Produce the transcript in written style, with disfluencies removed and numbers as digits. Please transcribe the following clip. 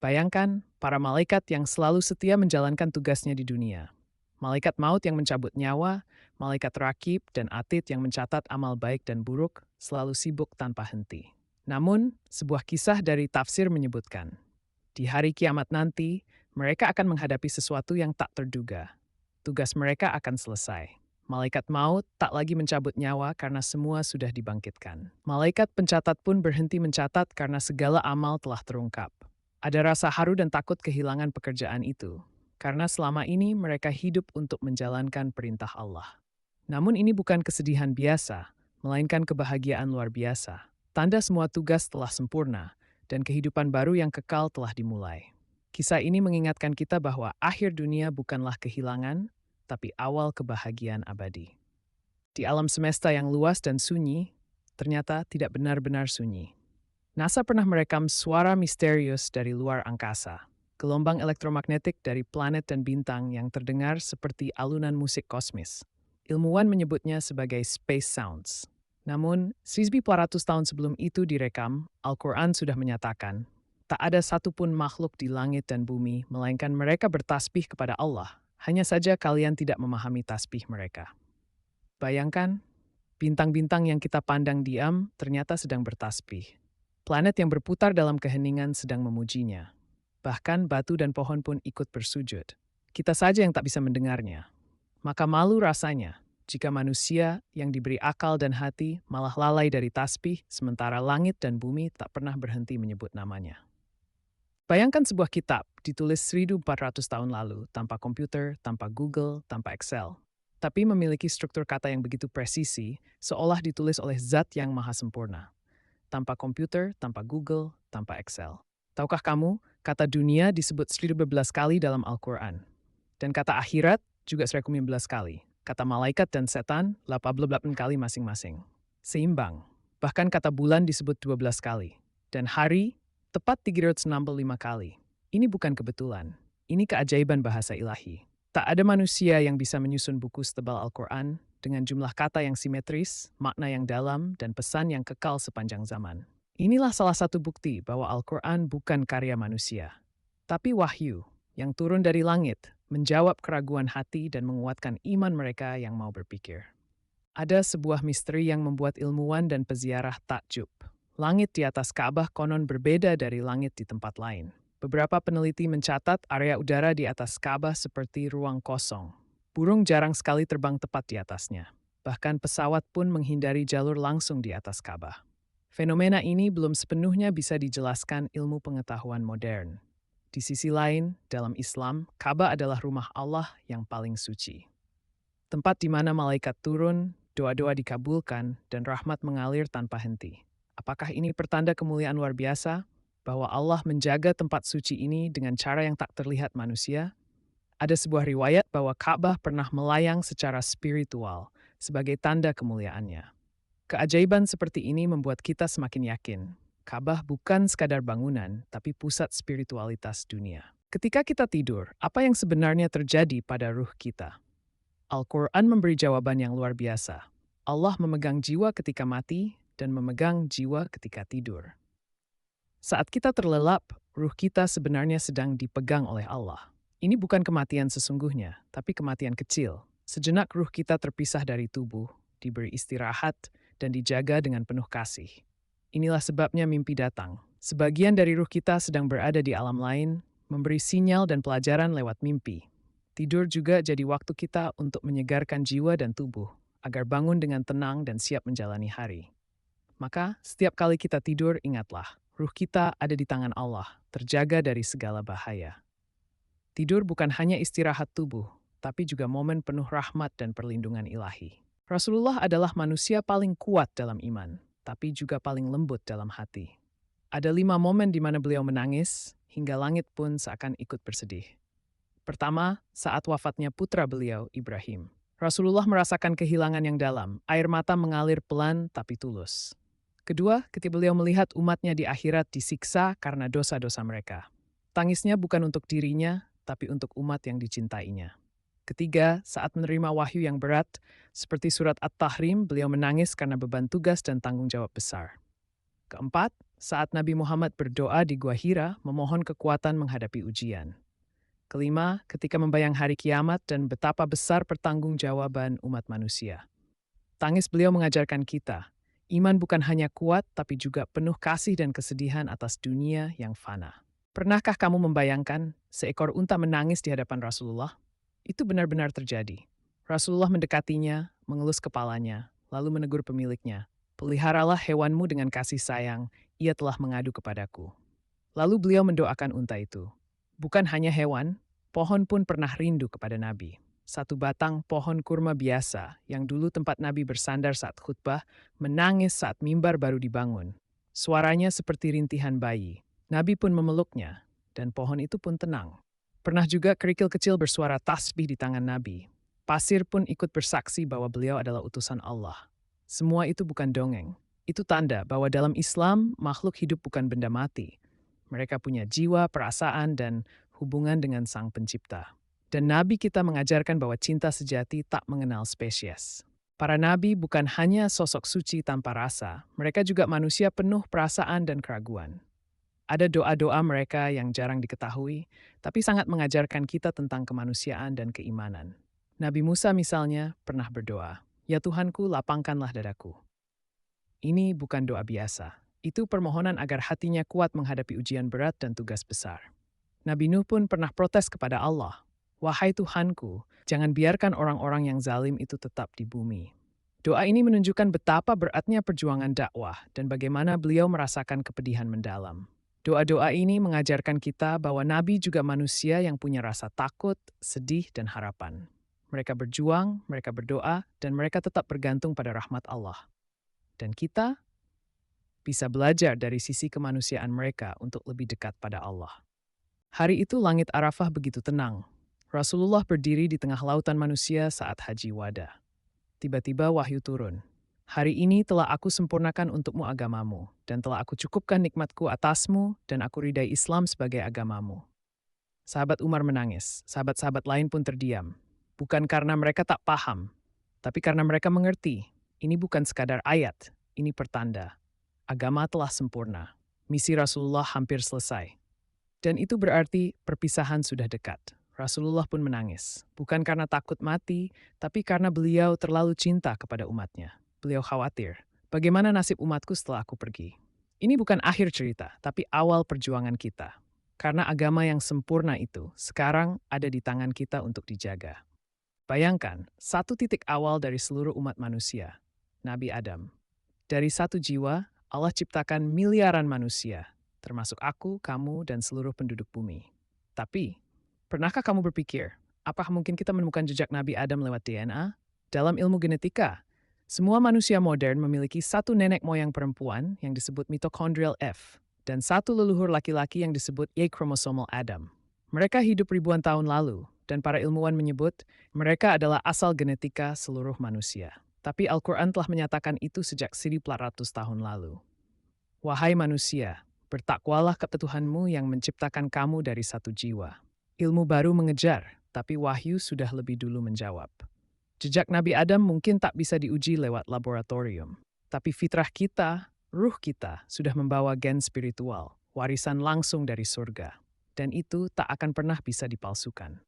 Bayangkan para malaikat yang selalu setia menjalankan tugasnya di dunia. Malaikat maut yang mencabut nyawa, malaikat rakib dan atid yang mencatat amal baik dan buruk selalu sibuk tanpa henti. Namun, sebuah kisah dari tafsir menyebutkan, di hari kiamat nanti, mereka akan menghadapi sesuatu yang tak terduga. Tugas mereka akan selesai. Malaikat maut tak lagi mencabut nyawa karena semua sudah dibangkitkan. Malaikat pencatat pun berhenti mencatat karena segala amal telah terungkap. Ada rasa haru dan takut kehilangan pekerjaan itu, karena selama ini mereka hidup untuk menjalankan perintah Allah. Namun ini bukan kesedihan biasa, melainkan kebahagiaan luar biasa. Tanda semua tugas telah sempurna, dan kehidupan baru yang kekal telah dimulai. Kisah ini mengingatkan kita bahwa akhir dunia bukanlah kehilangan, tapi awal kebahagiaan abadi. Di alam semesta yang luas dan sunyi, ternyata tidak benar-benar sunyi. NASA pernah merekam suara misterius dari luar angkasa, gelombang elektromagnetik dari planet dan bintang yang terdengar seperti alunan musik kosmis. Ilmuwan menyebutnya sebagai space sounds. Namun, 1400 tahun sebelum itu direkam, Al-Quran sudah menyatakan, tak ada satupun makhluk di langit dan bumi, melainkan mereka bertasbih kepada Allah. Hanya saja kalian tidak memahami tasbih mereka. Bayangkan, bintang-bintang yang kita pandang diam ternyata sedang bertasbih. Planet yang berputar dalam keheningan sedang memujinya. Bahkan batu dan pohon pun ikut bersujud. Kita saja yang tak bisa mendengarnya. Maka malu rasanya jika manusia yang diberi akal dan hati malah lalai dari tasbih, sementara langit dan bumi tak pernah berhenti menyebut namanya. Bayangkan sebuah kitab ditulis 1400 tahun lalu, tanpa komputer, tanpa Google, tanpa Excel. Tapi memiliki struktur kata yang begitu presisi, seolah ditulis oleh zat yang maha sempurna. Tanpa komputer, tanpa Google, tanpa Excel. Tahukah kamu, kata dunia disebut 1012 kali dalam Al-Quran. Dan kata akhirat juga 1015 kali. Kata malaikat dan setan 88 kali masing-masing. Seimbang. Bahkan kata bulan disebut 12 kali. Dan hari tepat 365 kali. Ini bukan kebetulan. Ini keajaiban bahasa ilahi. Tak ada manusia yang bisa menyusun buku setebal Al-Quran dengan jumlah kata yang simetris, makna yang dalam, dan pesan yang kekal sepanjang zaman. Inilah salah satu bukti bahwa Al-Quran bukan karya manusia, tapi wahyu yang turun dari langit, menjawab keraguan hati dan menguatkan iman mereka yang mau berpikir. Ada sebuah misteri yang membuat ilmuwan dan peziarah takjub. Langit di atas Ka'bah konon berbeda dari langit di tempat lain. Beberapa peneliti mencatat area udara di atas Ka'bah seperti ruang kosong. Burung jarang sekali terbang tepat di atasnya. Bahkan pesawat pun menghindari jalur langsung di atas Ka'bah. Fenomena ini belum sepenuhnya bisa dijelaskan ilmu pengetahuan modern. Di sisi lain, dalam Islam, Ka'bah adalah rumah Allah yang paling suci. Tempat di mana malaikat turun, doa-doa dikabulkan, dan rahmat mengalir tanpa henti. Apakah ini pertanda kemuliaan luar biasa? Bahwa Allah menjaga tempat suci ini dengan cara yang tak terlihat manusia? Ada sebuah riwayat bahwa Ka'bah pernah melayang secara spiritual sebagai tanda kemuliaannya. Keajaiban seperti ini membuat kita semakin yakin, Ka'bah bukan sekadar bangunan, tapi pusat spiritualitas dunia. Ketika kita tidur, apa yang sebenarnya terjadi pada ruh kita? Al-Quran memberi jawaban yang luar biasa. Allah memegang jiwa ketika mati dan memegang jiwa ketika tidur. Saat kita terlelap, ruh kita sebenarnya sedang dipegang oleh Allah. Ini bukan kematian sesungguhnya, tapi kematian kecil. Sejenak ruh kita terpisah dari tubuh, diberi istirahat, dan dijaga dengan penuh kasih. Inilah sebabnya mimpi datang. Sebagian dari ruh kita sedang berada di alam lain, memberi sinyal dan pelajaran lewat mimpi. Tidur juga jadi waktu kita untuk menyegarkan jiwa dan tubuh, agar bangun dengan tenang dan siap menjalani hari. Maka, setiap kali kita tidur, ingatlah, ruh kita ada di tangan Allah, terjaga dari segala bahaya. Tidur bukan hanya istirahat tubuh, tapi juga momen penuh rahmat dan perlindungan ilahi. Rasulullah adalah manusia paling kuat dalam iman, tapi juga paling lembut dalam hati. Ada 5 momen di mana beliau menangis, hingga langit pun seakan ikut bersedih. Pertama, saat wafatnya putra beliau, Ibrahim. Rasulullah merasakan kehilangan yang dalam, air mata mengalir pelan tapi tulus. Kedua, ketika beliau melihat umatnya di akhirat disiksa karena dosa-dosa mereka. Tangisnya bukan untuk dirinya, tapi untuk umat yang dicintainya. Ketiga, saat menerima wahyu yang berat, seperti surat At-Tahrim, beliau menangis karena beban tugas dan tanggung jawab besar. Keempat, Saat Nabi Muhammad berdoa di Gua Hira memohon kekuatan menghadapi ujian. Kelima, ketika membayang hari kiamat dan betapa besar pertanggungjawaban umat manusia. Tangis beliau mengajarkan kita, iman bukan hanya kuat tapi juga penuh kasih dan kesedihan atas dunia yang fana. Pernahkah kamu membayangkan seekor unta menangis di hadapan Rasulullah? Itu benar-benar terjadi. Rasulullah mendekatinya, mengelus kepalanya, lalu menegur pemiliknya, "Peliharalah hewanmu dengan kasih sayang, ia telah mengadu kepadaku." Lalu beliau mendoakan unta itu. Bukan hanya hewan, pohon pun pernah rindu kepada Nabi. Satu batang pohon kurma biasa yang dulu tempat Nabi bersandar saat khutbah, menangis saat mimbar baru dibangun. Suaranya seperti rintihan bayi. Nabi pun memeluknya, dan pohon itu pun tenang. Pernah juga kerikil kecil bersuara tasbih di tangan Nabi. Pasir pun ikut bersaksi bahwa beliau adalah utusan Allah. Semua itu bukan dongeng. Itu tanda bahwa dalam Islam, makhluk hidup bukan benda mati. Mereka punya jiwa, perasaan, dan hubungan dengan Sang Pencipta. Dan Nabi kita mengajarkan bahwa cinta sejati tak mengenal spesies. Para nabi bukan hanya sosok suci tanpa rasa, mereka juga manusia penuh perasaan dan keraguan. Ada doa-doa mereka yang jarang diketahui, tapi sangat mengajarkan kita tentang kemanusiaan dan keimanan. Nabi Musa misalnya pernah berdoa, "Ya Tuhanku, lapangkanlah dadaku." Ini bukan doa biasa. Itu permohonan agar hatinya kuat menghadapi ujian berat dan tugas besar. Nabi Nuh pun pernah protes kepada Allah, "Wahai Tuhanku, jangan biarkan orang-orang yang zalim itu tetap di bumi." Doa ini menunjukkan betapa beratnya perjuangan dakwah dan bagaimana beliau merasakan kepedihan mendalam. Doa-doa ini mengajarkan kita bahwa Nabi juga manusia yang punya rasa takut, sedih, dan harapan. Mereka berjuang, mereka berdoa, dan mereka tetap bergantung pada rahmat Allah. Dan kita bisa belajar dari sisi kemanusiaan mereka untuk lebih dekat pada Allah. Hari itu langit Arafah begitu tenang. Rasulullah berdiri di tengah lautan manusia saat haji wada. Tiba-tiba wahyu turun. "Hari ini telah aku sempurnakan untukmu agamamu, dan telah aku cukupkan nikmatku atasmu, dan aku ridai Islam sebagai agamamu." Sahabat Umar menangis, sahabat-sahabat lain pun terdiam. Bukan karena mereka tak paham, tapi karena mereka mengerti, ini bukan sekadar ayat, ini pertanda. Agama telah sempurna. Misi Rasulullah hampir selesai. Dan itu berarti perpisahan sudah dekat. Rasulullah pun menangis. Bukan karena takut mati, tapi karena beliau terlalu cinta kepada umatnya. Beliau khawatir, bagaimana nasib umatku setelah aku pergi? Ini bukan akhir cerita, tapi awal perjuangan kita. Karena agama yang sempurna itu sekarang ada di tangan kita untuk dijaga. Bayangkan, satu titik awal dari seluruh umat manusia, Nabi Adam. Dari satu jiwa, Allah ciptakan miliaran manusia, termasuk aku, kamu, dan seluruh penduduk bumi. Tapi, pernahkah kamu berpikir, apakah mungkin kita menemukan jejak Nabi Adam lewat DNA? Dalam ilmu genetika, semua manusia modern memiliki satu nenek moyang perempuan yang disebut mitochondrial F, dan satu leluhur laki-laki yang disebut Y chromosomal Adam. Mereka hidup ribuan tahun lalu, dan para ilmuwan menyebut mereka adalah asal genetika seluruh manusia. Tapi Al-Quran telah menyatakan itu sejak 1400 tahun lalu. Wahai manusia, bertakwalah kepada Tuhanmu yang menciptakan kamu dari satu jiwa. Ilmu baru mengejar, tapi wahyu sudah lebih dulu menjawab. Jejak Nabi Adam mungkin tak bisa diuji lewat laboratorium. Tapi fitrah kita, ruh kita, sudah membawa gen spiritual, warisan langsung dari surga. Dan itu tak akan pernah bisa dipalsukan.